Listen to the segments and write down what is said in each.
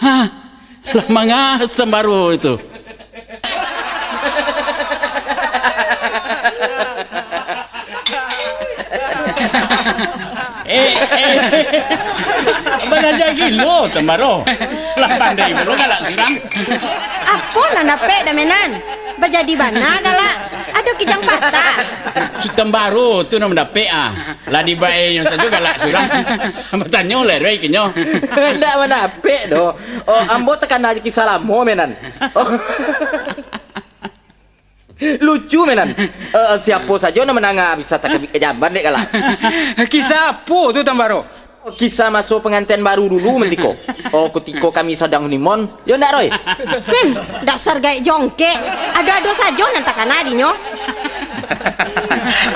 Hah, lama ngasam baru itu. Belajar gilo tembaro. Lah pandai belum galak sirang. Apa nak dapat damenan? Berjadi bana galak. Aduh kijang patah. Tembaro tu nak mendapat Lah di baiknya saja galak sirang. Bertanya lah rei kinyo. Ndak mana apik doh. Oh, ambo tekan aja kisah lama menan. Oh. Lucu menan. Siapa saja nak menang bisa tak kejaban dek galak. Kisah apa tu Tambaro? Kisah masuk pengantin baru dulu mentiko. Oh, ketika kami sedang honeymoon. Yo ndak Roy? Dasar gaik jongkek. Ada-ada saja nantakan adinyo.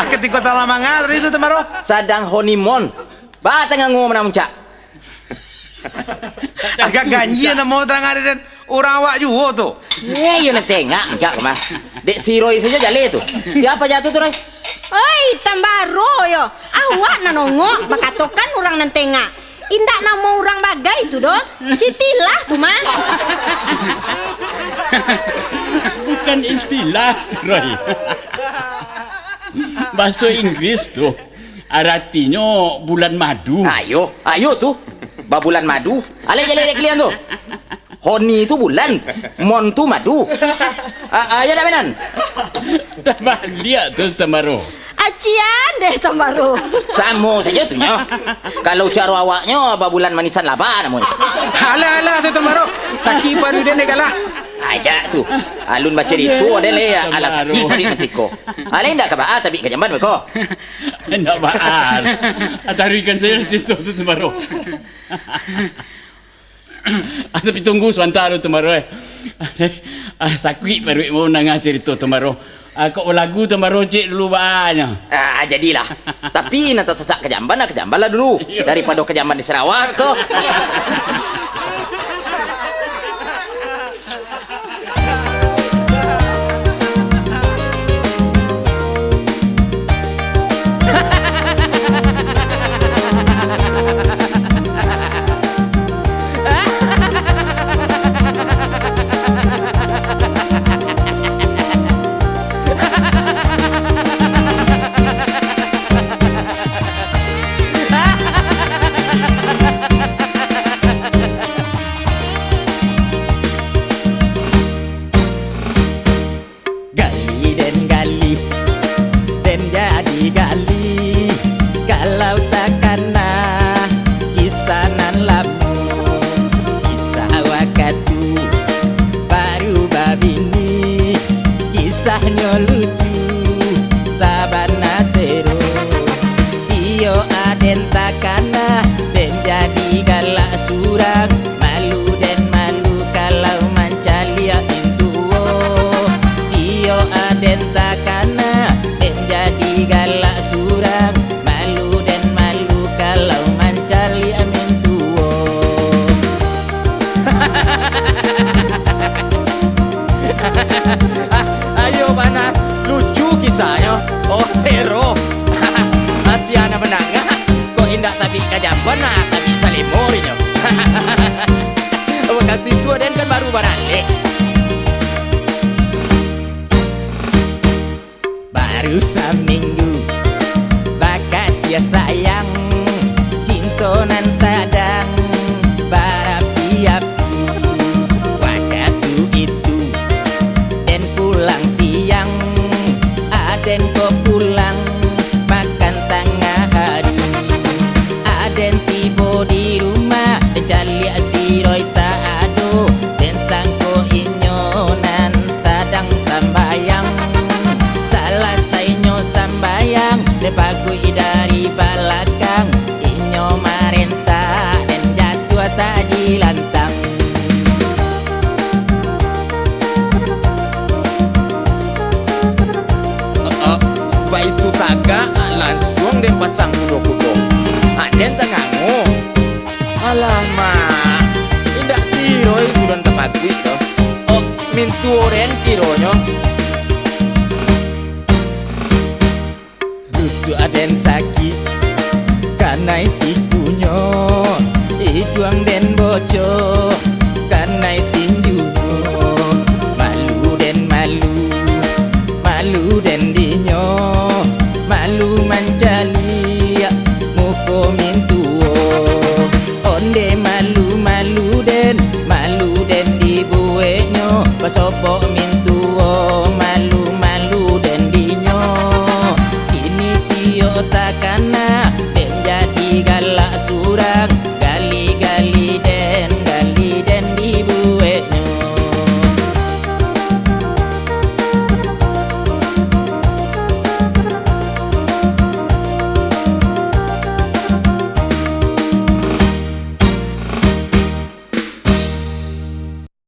Ketika tak lama ngadri itu Tambaro. Sedang honeymoon. Ba tengah ngomong menang muncak. Agak ganjian mau terang ada dan orang awak juga tu. Yo nak tengok muncak mah. Dek si Roy saja jale tu. Siapa jatuh tu Roy? Oi, Tambaro yo. Awak nak nongok bakatokan orang nan tengah. Indak nama orang bagai tu doh. Sitilah tu mah. Bukan istilah, Roy. Bahasa Inggris tu artinya bulan madu. Ayo tu. Bulan madu. Ale jale dek kalian tu. Honi tu bulan, mon tu madu. Ayo dah menan. Tambah lihat tu Tambaro. Acian deh Tambaro. Sama saja tu nyo. Kalau cara awaknya bulan manisan laba namanya. Alah tu Tambaro. Sakit baru dia ni galak. Aja tu. Alun baca itu ada le ala sakit hari mentiko. Ale ndak ka tapi ka jamban meko. Nak baal. Atarikan saya cerita tu Tambaro. Tapi tunggu sebentar tu Tambaro. Sakit baru mau nangah cerita Tambaro. Kau lagu Tambaro cik dulu banyak. Jadilah. Tapi nak sesak ke jamban lah dulu. Daripada ke jamban di Sarawak kau. Kanai si punyo iduang den bojo mintuo onde malu den dibuenyo pasopo mintuo malu den dinyo kini tio takana